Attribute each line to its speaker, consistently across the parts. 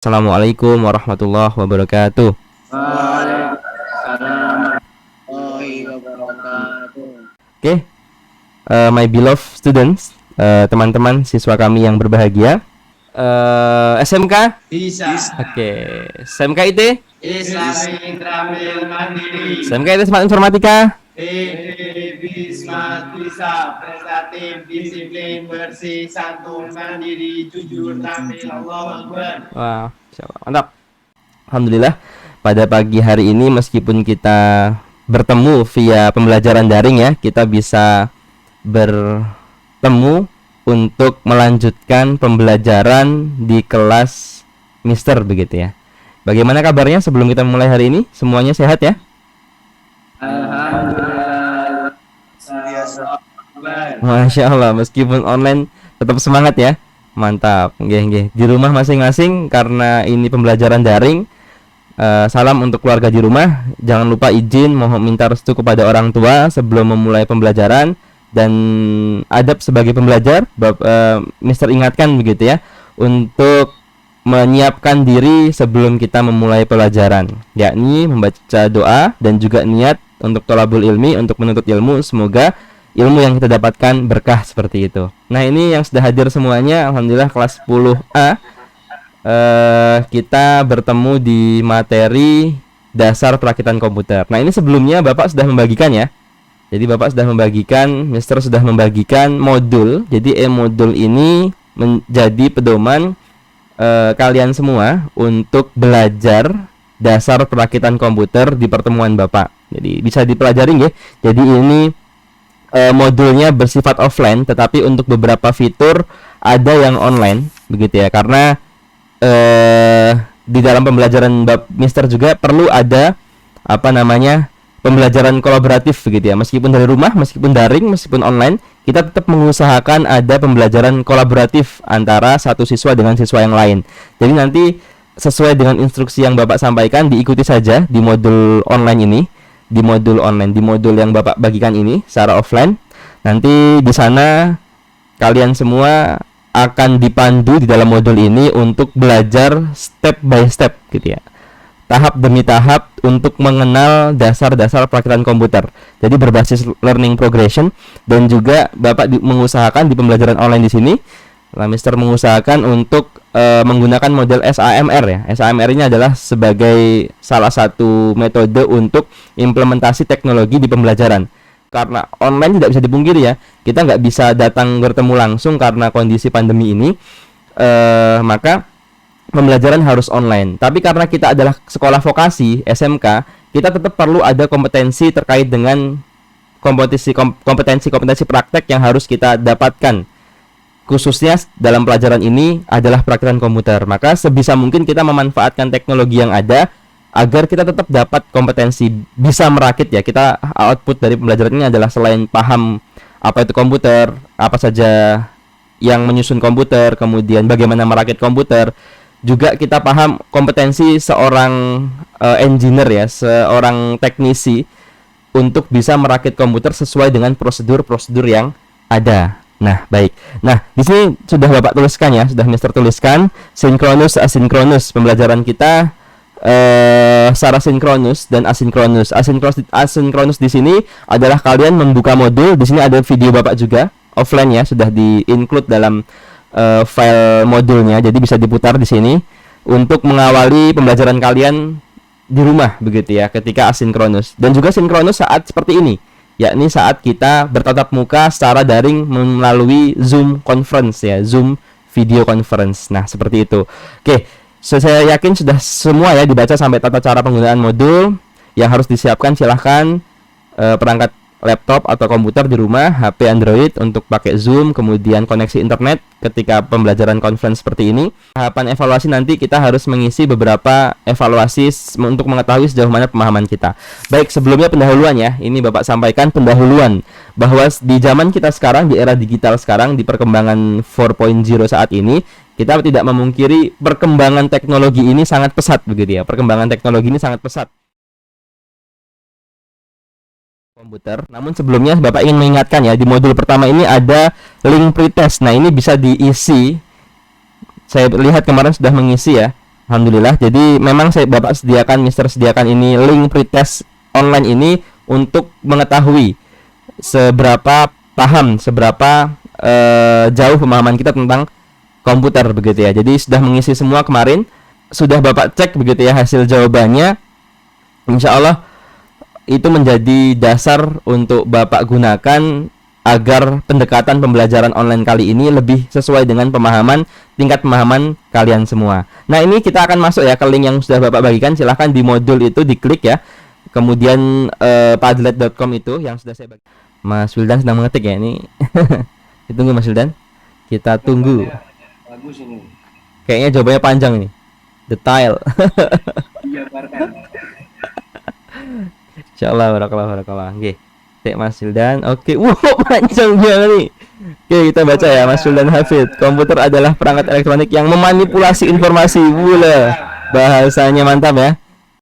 Speaker 1: Assalamualaikum warahmatullahi wabarakatuh.
Speaker 2: Waalaikumsalam warahmatullahi wabarakatuh.
Speaker 1: Oke, my beloved students, teman-teman siswa kami yang berbahagia. SMK?
Speaker 2: Bisa.
Speaker 1: Oke, SMK IT?
Speaker 2: Islami Tramil Mandiri.
Speaker 1: SMK IT Smart Informatika?
Speaker 2: Bisma bisa prestatif, disiplin, bersih, santun, mandiri, jujur, tampil, Allahu Akbar.
Speaker 1: Wah, mantap. Alhamdulillah, pada pagi hari ini meskipun kita bertemu via pembelajaran daring ya, kita bisa bertemu untuk melanjutkan pembelajaran di kelas Mister begitu ya. Bagaimana kabarnya sebelum kita mulai hari ini? Semuanya sehat ya?
Speaker 2: Alhamdulillah.
Speaker 1: Masya Allah, meskipun online tetap semangat ya. Mantap. Nggih. Di rumah masing-masing karena ini pembelajaran daring. Salam untuk keluarga di rumah. Jangan lupa izin mohon minta restu kepada orang tua sebelum memulai pembelajaran, dan adab sebagai pembelajar. Mister ingatkan begitu ya, untuk menyiapkan diri sebelum kita memulai pelajaran, yakni membaca doa dan juga niat untuk thalabul ilmi, untuk menuntut ilmu. Semoga ilmu yang kita dapatkan berkah seperti itu. Nah, ini yang sudah hadir semuanya, alhamdulillah kelas 10A. Kita bertemu di materi dasar perakitan komputer. Nah, ini sebelumnya Bapak sudah membagikan ya. Jadi Bapak sudah membagikan, Mister sudah membagikan modul. Jadi modul ini menjadi pedoman kalian semua untuk belajar dasar perakitan komputer di pertemuan Bapak. Jadi bisa dipelajari ya. Jadi ini modulnya bersifat offline, tetapi untuk beberapa fitur ada yang online begitu ya, karena di dalam pembelajaran Mister juga perlu ada pembelajaran kolaboratif begitu ya. Meskipun dari rumah, meskipun daring, meskipun online, kita tetap mengusahakan ada pembelajaran kolaboratif antara satu siswa dengan siswa yang lain. Jadi nanti sesuai dengan instruksi yang Bapak sampaikan, diikuti saja di modul online ini. Di modul yang Bapak bagikan ini secara offline. Nanti di sana kalian semua akan dipandu di dalam modul ini untuk belajar step by step gitu ya, tahap demi tahap untuk mengenal dasar-dasar perakitan komputer. Jadi berbasis learning progression, dan juga Bapak mengusahakan di pembelajaran online di sini, Mister mengusahakan untuk menggunakan model SAMR ya. SAMR ini adalah sebagai salah satu metode untuk implementasi teknologi di pembelajaran. Karena online tidak bisa dipungkiri ya, kita nggak bisa datang bertemu langsung karena kondisi pandemi ini, maka pembelajaran harus online. Tapi karena kita adalah sekolah vokasi SMK, kita tetap perlu ada kompetensi terkait dengan kompetensi praktek yang harus kita dapatkan. Khususnya dalam pelajaran ini adalah perakitan komputer. Maka sebisa mungkin kita memanfaatkan teknologi yang ada agar kita tetap dapat kompetensi bisa merakit ya. Kita output dari pembelajaran ini adalah selain paham apa itu komputer, apa saja yang menyusun komputer, kemudian bagaimana merakit komputer, juga kita paham kompetensi seorang engineer ya, seorang teknisi untuk bisa merakit komputer sesuai dengan prosedur-prosedur yang ada. Nah, baik. Nah, di sini sudah Bapak tuliskan ya, sudah Mister tuliskan sinkronus asinkronus. Pembelajaran kita secara sinkronus dan asinkronus. Asinkronus di sini adalah kalian membuka modul. Di sini ada video Bapak juga offline ya, sudah di-include dalam file modulnya. Jadi bisa diputar di sini untuk mengawali pembelajaran kalian di rumah begitu ya, ketika asinkronus. Dan juga sinkronus saat seperti ini, yakni saat kita bertatap muka secara daring melalui Zoom conference ya, Zoom video conference. Nah, seperti itu. Oke, saya yakin sudah semua ya dibaca sampai tata cara penggunaan modul. Yang harus disiapkan silahkan perangkat laptop atau komputer di rumah, HP Android untuk pakai Zoom, kemudian koneksi internet ketika pembelajaran conference seperti ini. Tahapan evaluasi nanti kita harus mengisi beberapa evaluasi untuk mengetahui sejauh mana pemahaman kita. Baik, sebelumnya pendahuluan ya. Ini Bapak sampaikan pendahuluan bahwa di zaman kita sekarang, di era digital sekarang, di perkembangan 4.0 saat ini, kita tidak memungkiri perkembangan teknologi ini sangat pesat begitu ya. Perkembangan teknologi ini sangat pesat komputer. Namun sebelumnya Bapak ingin mengingatkan ya, di modul pertama ini ada link pretest. Nah, ini bisa diisi. Saya lihat kemarin sudah mengisi ya. Alhamdulillah. Jadi memang Bapak sediakan, Mister sediakan ini link pretest online ini untuk mengetahui seberapa paham, seberapa jauh pemahaman kita tentang komputer begitu ya. Jadi sudah mengisi semua kemarin, sudah Bapak cek begitu ya hasil jawabannya. Insya Allah itu menjadi dasar untuk Bapak gunakan agar pendekatan pembelajaran online kali ini lebih sesuai dengan tingkat pemahaman kalian semua. Nah, ini kita akan masuk ya ke link yang sudah Bapak bagikan. Silahkan di modul itu diklik ya. Kemudian padlet.com itu yang sudah saya bagi. Mas Wildan sedang mengetik ya ini. Ditunggu Mas Wildan. Kita tunggu.
Speaker 2: Bagus ini.
Speaker 1: Kayaknya jawabannya panjang ini. Detail.
Speaker 2: Iya, Barkan.
Speaker 1: Insyaallah barakallah. Nggih. Cek Mas Wildan. Oke. Wow, panjang banget nih. Oke, kita baca ya Mas Wildan Hafid. Komputer adalah perangkat elektronik yang memanipulasi informasi. Bahasanya mantap ya.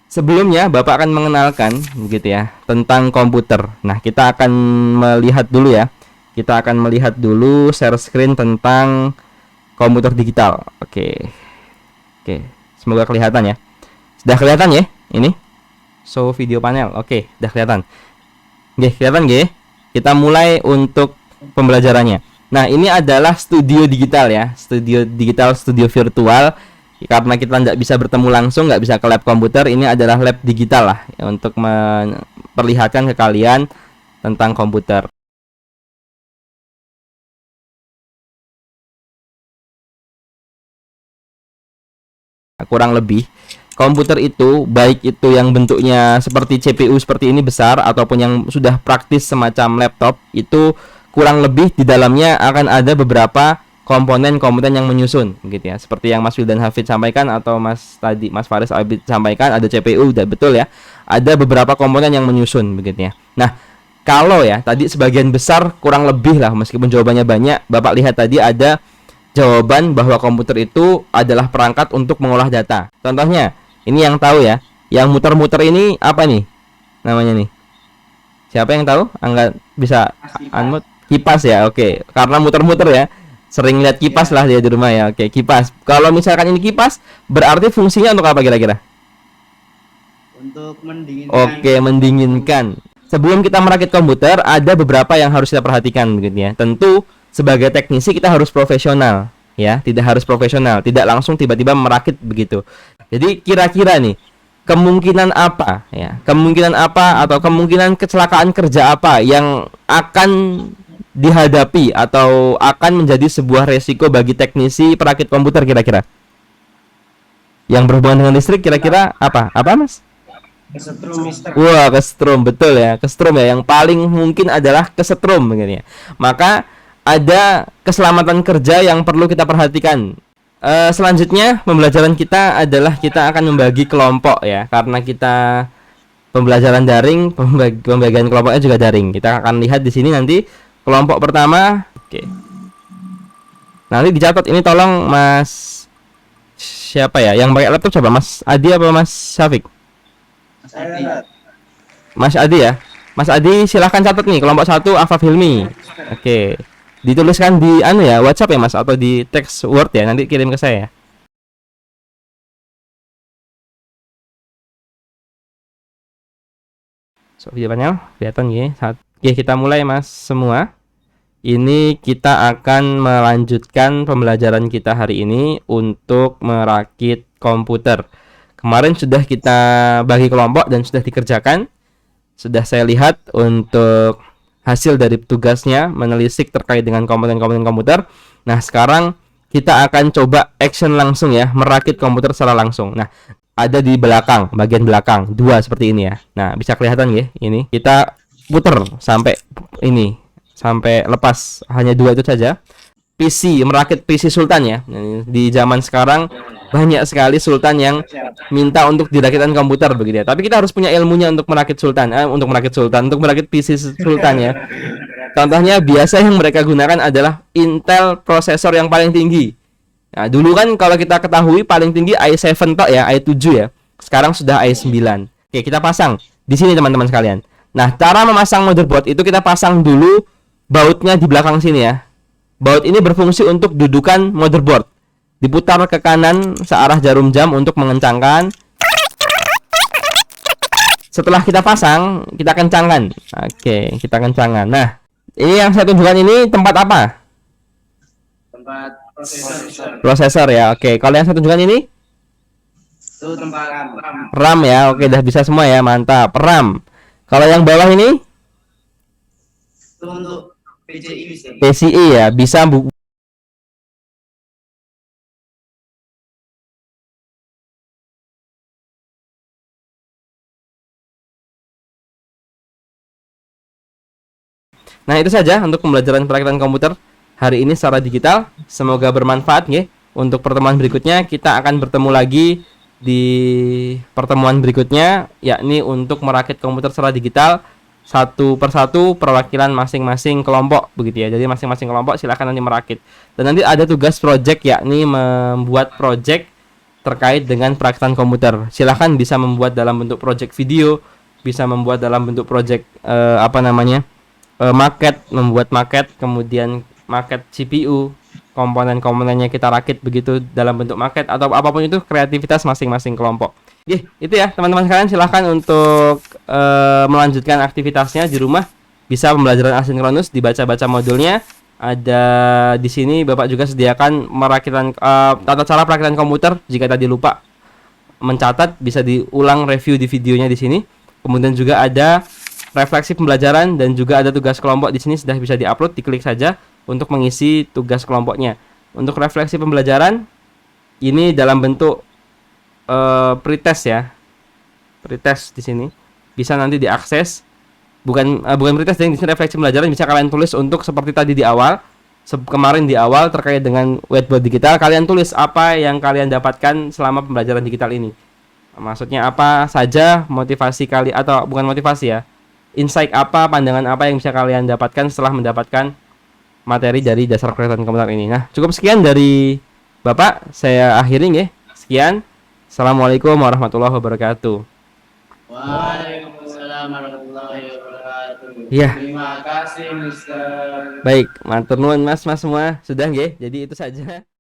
Speaker 1: Sebelumnya Bapak akan mengenalkan begitu ya tentang komputer. Nah, kita akan melihat dulu ya. Kita akan melihat dulu share screen tentang komputer digital. Oke. Semoga kelihatan ya. Sudah kelihatan ya ini? Show video panel. Oke, sudah kelihatan. Oke, kelihatan nggih? Kita mulai untuk pembelajarannya. Nah, ini adalah studio digital ya. Studio digital, studio virtual. Karena kita tidak bisa bertemu langsung, nggak bisa ke lab komputer, ini adalah lab digital lah ya, untuk memperlihatkan ke kalian tentang komputer. Kurang lebih komputer itu, baik itu yang bentuknya seperti CPU seperti ini besar ataupun yang sudah praktis semacam laptop, itu kurang lebih di dalamnya akan ada beberapa komponen-komponen yang menyusun gitu ya. Seperti yang Mas Wildan Hafid sampaikan atau Mas Faris Abid sampaikan, ada CPU, udah betul ya. Ada beberapa komponen yang menyusun begitu ya. Nah, kalau ya tadi sebagian besar kurang lebih lah, meskipun jawabannya banyak, Bapak lihat tadi ada jawaban bahwa komputer itu adalah perangkat untuk mengolah data. Contohnya, ini yang tahu ya, yang muter-muter ini apa nih namanya nih? Siapa yang tahu? Angga bisa unmute. Kipas ya, oke. Karena muter-muter ya, sering lihat kipas lah dia di rumah ya. Oke, kipas. Kalau misalkan ini kipas, berarti fungsinya untuk apa kira-kira?
Speaker 2: Untuk mendinginkan.
Speaker 1: Oke, mendinginkan. Sebelum kita merakit komputer, ada beberapa yang harus kita perhatikan begitu ya. Tentu sebagai teknisi kita harus profesional ya, tidak harus profesional, tidak langsung tiba-tiba merakit begitu. Jadi kira-kira nih kemungkinan apa ya? Kemungkinan apa atau kemungkinan kecelakaan kerja apa yang akan dihadapi atau akan menjadi sebuah resiko bagi teknisi perakit komputer kira-kira? Yang berhubungan dengan listrik kira-kira apa? Apa, Mas?
Speaker 2: Kesetrum, Mister.
Speaker 1: Wah, kesetrum, betul ya. Kesetrum ya, yang paling mungkin adalah kesetrum begini ya. Maka ada keselamatan kerja yang perlu kita perhatikan. Selanjutnya pembelajaran kita adalah kita akan membagi kelompok ya, karena kita pembelajaran daring, pembagian kelompoknya juga daring. Kita akan lihat di sini nanti kelompok pertama. Oke. Nanti dicatat ini, tolong Mas siapa ya yang pakai laptop, coba Mas Adi apa Mas Syafiq?
Speaker 2: Mas Adi.
Speaker 1: Mas Adi ya. Mas Adi silahkan catat nih kelompok 1 Afaf Hilmi. Oke. Dituliskan di ya WhatsApp ya Mas, atau di text Word ya, nanti kirim ke saya. So, video panel kelihatan ya. Oke, kita mulai Mas semua. Ini kita akan melanjutkan pembelajaran kita hari ini untuk merakit komputer. Kemarin sudah kita bagi kelompok dan sudah dikerjakan. Sudah saya lihat untuk hasil dari tugasnya menelisik terkait dengan komponen-komponen komputer. Nah, sekarang kita akan coba action langsung ya, merakit komputer secara langsung. Nah, ada di belakang, bagian belakang, 2 seperti ini ya. Nah, bisa kelihatan ya, ini. Kita puter sampai ini, sampai lepas, hanya 2 itu saja. PC, merakit PC Sultan ya. Di zaman sekarang banyak sekali Sultan yang minta untuk dirakitkan komputer begitu ya. Tapi kita harus punya ilmunya untuk merakit Sultan, untuk merakit PC Sultan ya. Contohnya biasa yang mereka gunakan adalah Intel prosesor yang paling tinggi. Nah, dulu kan kalau kita ketahui paling tinggi i7 tok ya, i7 ya. Sekarang sudah i9. Oke, kita pasang di sini teman-teman sekalian. Nah, cara memasang motherboard itu kita pasang dulu bautnya di belakang sini ya. Baut ini berfungsi untuk dudukan motherboard. diputar ke kanan searah jarum jam untuk mengencangkan. Setelah kita pasang, kita kencangkan. Oke, kita kencangkan. Nah, ini yang saya tunjukkan ini tempat apa?
Speaker 2: Tempat prosesor.
Speaker 1: Prosesor ya. Oke, kalau yang saya tunjukkan ini
Speaker 2: Itu tempat RAM.
Speaker 1: RAM ya. Oke, udah bisa semua ya. Mantap. RAM. Kalau yang bawah ini
Speaker 2: Itu untuk PCI bisa.
Speaker 1: PCI ya. Bisa Nah, itu saja untuk pembelajaran perakitan komputer hari ini secara digital. Semoga bermanfaat ya. Untuk pertemuan berikutnya kita akan bertemu lagi di pertemuan berikutnya, yakni untuk merakit komputer secara digital satu persatu perwakilan masing-masing kelompok begitu ya. Jadi masing-masing kelompok silakan nanti merakit. Dan nanti ada tugas project, yakni membuat project terkait dengan perakitan komputer. Silahkan bisa membuat dalam bentuk project video, bisa membuat dalam bentuk project maket, membuat maket, kemudian maket CPU, komponen-komponennya kita rakit begitu dalam bentuk maket atau apapun itu, kreativitas masing-masing kelompok. Itu ya teman-teman sekalian, silahkan untuk melanjutkan aktivitasnya di rumah. Bisa pembelajaran asinkronus, dibaca-baca modulnya. Ada di sini Bapak juga sediakan merakitan tata cara perakitan komputer. Jika tadi lupa mencatat, bisa diulang review di videonya di sini. Kemudian juga ada refleksi pembelajaran dan juga ada tugas kelompok di sini sudah bisa diupload. Diklik saja untuk mengisi tugas kelompoknya. Untuk refleksi pembelajaran ini dalam bentuk pretest ya. Pretest di sini bisa nanti diakses. Bukan pretest, yang di sini refleksi pembelajaran bisa kalian tulis untuk seperti tadi di awal. Kemarin di awal terkait dengan whiteboard digital, kalian tulis apa yang kalian dapatkan selama pembelajaran digital ini. Maksudnya apa saja motivasi kali, atau bukan motivasi ya, insight apa, pandangan apa yang bisa kalian dapatkan setelah mendapatkan materi dari dasar perakitan komputer ini. Nah, cukup sekian dari Bapak, saya akhiri ya. Sekian. Assalamualaikum warahmatullahi wabarakatuh.
Speaker 2: Waalaikumsalam warahmatullahi wabarakatuh.
Speaker 1: Iya.
Speaker 2: Terima kasih, Mister.
Speaker 1: Baik, matur nuwun Mas semua. Sudah nggih. Jadi itu saja.